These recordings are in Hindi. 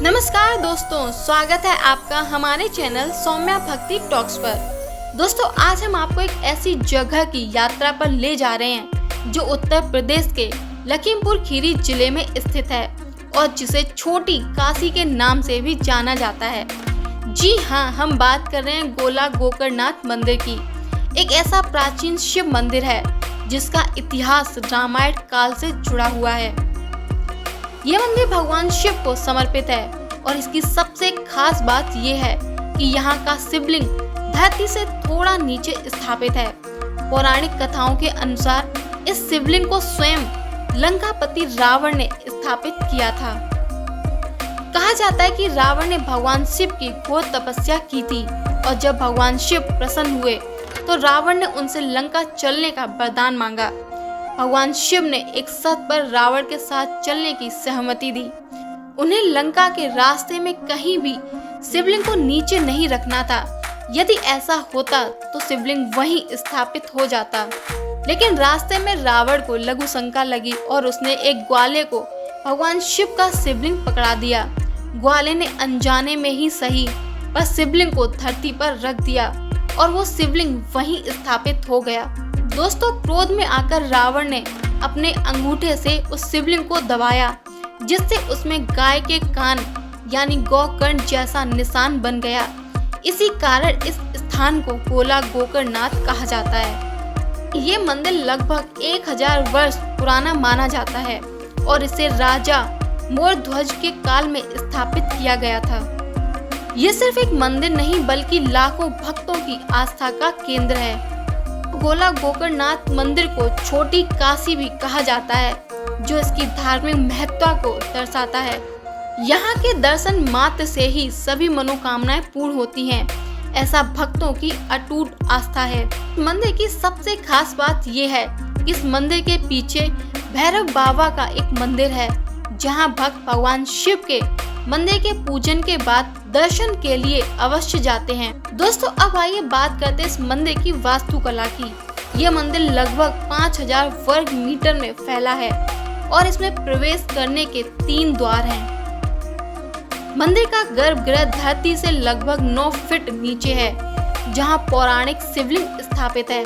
नमस्कार दोस्तों, स्वागत है आपका हमारे चैनल सौम्या भक्ति टॉक्स पर। दोस्तों, आज हम आपको एक ऐसी जगह की यात्रा पर ले जा रहे हैं जो उत्तर प्रदेश के लखीमपुर खीरी जिले में स्थित है और जिसे छोटी काशी के नाम से भी जाना जाता है। जी हाँ, हम बात कर रहे हैं गोला गोकर्णनाथ मंदिर की। एक ऐसा प्राचीन शिव मंदिर है जिसका इतिहास रामायण काल से जुड़ा हुआ है। यह मंदिर भगवान शिव को समर्पित है और इसकी सबसे खास बात यह है कि यहाँ का शिवलिंग धरती से थोड़ा नीचे स्थापित है। पौराणिक कथाओं के अनुसार इस शिवलिंग को स्वयं लंकापति रावण ने स्थापित किया था। कहा जाता है कि रावण ने भगवान शिव की घोर तपस्या की थी और जब भगवान शिव प्रसन्न हुए तो रावण ने उनसे लंका चलने का वरदान मांगा। भगवान शिव ने एक शर्त पर रावण के साथ चलने की सहमति दी। उन्हें लंका के रास्ते में कहीं भी शिवलिंग को नीचे नहीं रखना था। यदि ऐसा होता तो शिवलिंग वहीं स्थापित हो जाता। लेकिन रास्ते में रावण को लघु शंका लगी और उसने एक ग्वाले को भगवान शिव का शिवलिंग पकड़ा दिया। ग्वाले ने अनजाने में ही सही पर शिवलिंग को धरती पर रख दिया और वो शिवलिंग वहीं स्थापित हो गया। दोस्तों, क्रोध में आकर रावण ने अपने अंगूठे से उस शिवलिंग को दबाया, जिससे उसमें गाय के कान यानी गौकर्ण जैसा निशान बन गया। इसी कारण इस स्थान को गोला गोकर्णनाथ कहा जाता है। ये मंदिर लगभग 1000 वर्ष पुराना माना जाता है और इसे राजा मोरध्वज के काल में स्थापित किया गया था। ये सिर्फ एक मंदिर नहीं बल्कि लाखों भक्तों की आस्था का केंद्र है। गोला गोकर्णनाथ मंदिर को छोटी काशी भी कहा जाता है, जो इसकी धार्मिक महत्ता को दर्शाता है। यहाँ के दर्शन मात्र से ही सभी मनोकामनाएं पूर्ण होती हैं, ऐसा भक्तों की अटूट आस्था है। मंदिर की सबसे खास बात यह है कि इस मंदिर के पीछे भैरव बाबा का एक मंदिर है, जहाँ भक्त भगवान शिव के मंदिर के पूजन के बाद दर्शन के लिए अवश्य जाते हैं। दोस्तों, अब आइए बात करते हैं इस मंदिर की वास्तुकला की। यह मंदिर लगभग 5000 वर्ग मीटर में फैला है और इसमें प्रवेश करने के 3 द्वार हैं। मंदिर का गर्भगृह धरती से लगभग 9 फीट नीचे है, जहां पौराणिक शिवलिंग स्थापित है।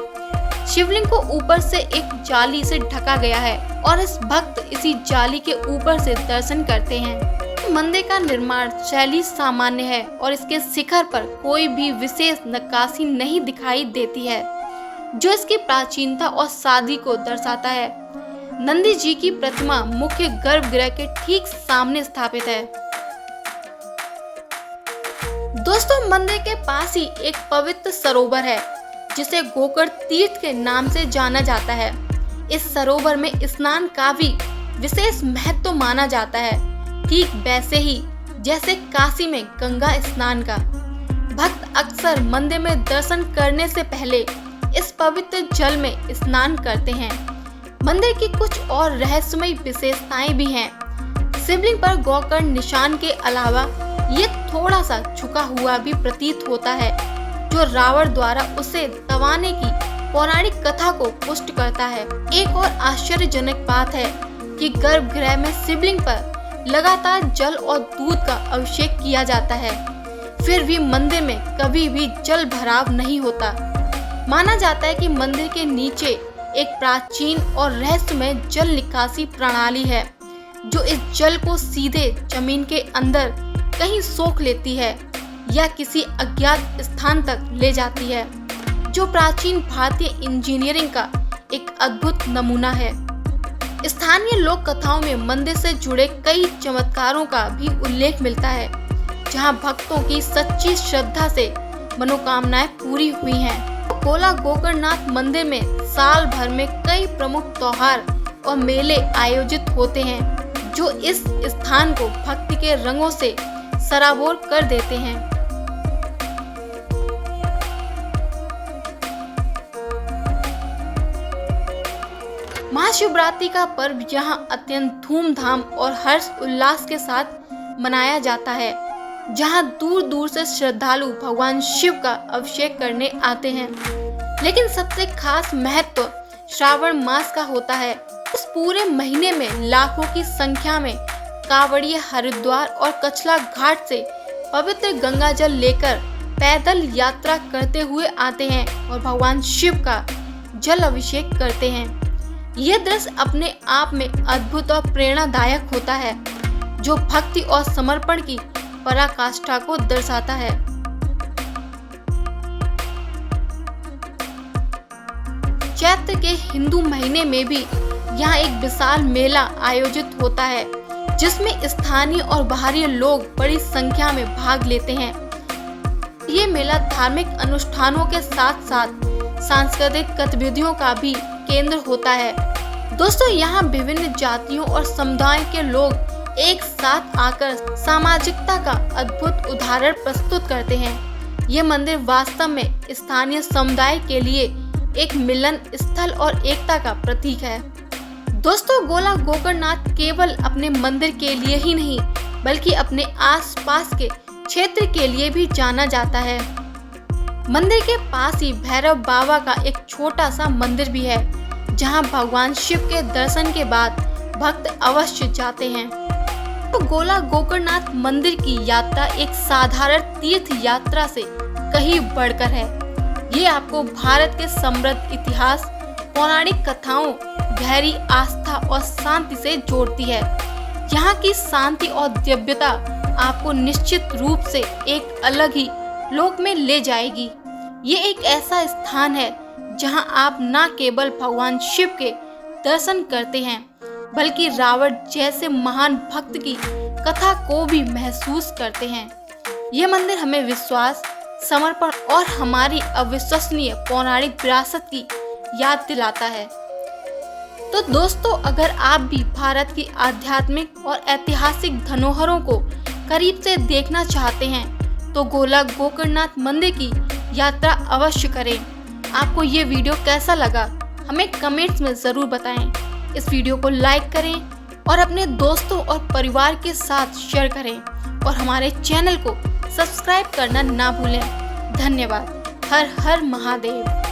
शिवलिंग को ऊपर से एक जाली से ढका गया है और इस भक्त इसी जाली के ऊपर से दर्शन करते हैं। मंदिर का निर्माण शैली सामान्य है और इसके शिखर पर कोई भी विशेष नक्काशी नहीं दिखाई देती है, जो इसकी प्राचीनता और सादगी को दर्शाता है। नंदी जी की प्रतिमा मुख्य गर्भगृह के ठीक सामने स्थापित है। दोस्तों, मंदिर के पास ही एक पवित्र सरोवर है, जिसे गोकर्ण तीर्थ के नाम से जाना जाता है। इस सरोवर में स्नान का भी विशेष महत्व माना जाता है, ठीक वैसे ही जैसे काशी में गंगा स्नान का। भक्त अक्सर मंदिर में दर्शन करने से पहले इस पवित्र जल में स्नान करते हैं। मंदिर की कुछ और रहस्यमय विशेषताएं भी हैं। शिवलिंग पर गोकर्ण निशान के अलावा ये थोड़ा सा झुका हुआ भी प्रतीत होता है, जो रावण द्वारा उसे दबाने की पौराणिक कथा को पुष्ट करता है। एक और आश्चर्यजनक बात है कि गर्भगृह में शिवलिंग पर लगातार जल और दूध का अभिषेक किया जाता है, फिर भी मंदिर में कभी भी जल भराव नहीं होता। माना जाता है कि मंदिर के नीचे एक प्राचीन और रहस्यमय जल निकासी प्रणाली है, जो इस जल को सीधे जमीन के अंदर कहीं सोख लेती है या किसी अज्ञात स्थान तक ले जाती है, जो प्राचीन भारतीय इंजीनियरिंग का एक अद्भुत नमूना है। स्थानीय लोक कथाओं में मंदिर से जुड़े कई चमत्कारों का भी उल्लेख मिलता है, जहां भक्तों की सच्ची श्रद्धा से मनोकामनाएं पूरी हुई हैं। गोला गोकर्णनाथ मंदिर में साल भर में कई प्रमुख त्योहार और मेले आयोजित होते हैं, जो इस स्थान को भक्ति के रंगों से सराबोर कर देते हैं। महाशिवरात्रि का पर्व यहाँ अत्यंत धूमधाम और हर्ष उल्लास के साथ मनाया जाता है, जहाँ दूर दूर से श्रद्धालु भगवान शिव का अभिषेक करने आते हैं। लेकिन सबसे खास महत्व श्रावण मास का होता है। इस पूरे महीने में लाखों की संख्या में कांवड़िए हरिद्वार और कछला घाट से पवित्र गंगा जल लेकर पैदल यात्रा करते हुए आते हैं और भगवान शिव का जल अभिषेक करते हैं। यह दृश्य अपने आप में अद्भुत और प्रेरणादायक होता है, जो भक्ति और समर्पण की पराकाष्ठा को दर्शाता है। चैत्र के हिंदू महीने में भी यहाँ एक विशाल मेला आयोजित होता है, जिसमें स्थानीय और बाहरी लोग बड़ी संख्या में भाग लेते हैं। ये मेला धार्मिक अनुष्ठानों के साथ साथ सांस्कृतिक गतिविधियों का भी केंद्र होता है। दोस्तों, यहाँ विभिन्न जातियों और समुदायों के लोग एक साथ आकर सामाजिकता का अद्भुत उदाहरण प्रस्तुत करते हैं। ये मंदिर वास्तव में स्थानीय समुदाय के लिए एक मिलन स्थल और एकता का प्रतीक है। दोस्तों, गोला गोकर्णनाथ केवल अपने मंदिर के लिए ही नहीं, बल्कि अपने आसपास के क्षेत्र के लिए भी जाना जाता है। मंदिर के पास ही भैरव बाबा का एक छोटा सा मंदिर भी है, जहां भगवान शिव के दर्शन के बाद भक्त अवश्य जाते हैं। तो गोला गोकर्णनाथ मंदिर की यात्रा एक साधारण तीर्थ यात्रा से कहीं बढ़कर है। ये आपको भारत के समृद्ध इतिहास, पौराणिक कथाओं, गहरी आस्था और शांति से जोड़ती है। यहाँ की शांति और दिव्यता आपको निश्चित रूप से एक अलग ही लोक में ले जाएगी। ये एक ऐसा स्थान है जहाँ आप न केवल भगवान शिव के दर्शन करते हैं, बल्कि रावण जैसे महान भक्त की कथा को भी महसूस करते हैं। ये मंदिर हमें विश्वास, समर्पण और हमारी अविश्वसनीय पौराणिक विरासत की याद दिलाता है। तो दोस्तों, अगर आप भी भारत की आध्यात्मिक और ऐतिहासिक धरोहरों को करीब से देखना चाहते हैं, तो गोला गोकर्णनाथ मंदिर की यात्रा अवश्य करें। आपको ये वीडियो कैसा लगा, हमें कमेंट्स में ज़रूर बताएं। इस वीडियो को लाइक करें और अपने दोस्तों और परिवार के साथ शेयर करें और हमारे चैनल को सब्सक्राइब करना ना भूलें। धन्यवाद। हर हर महादेव।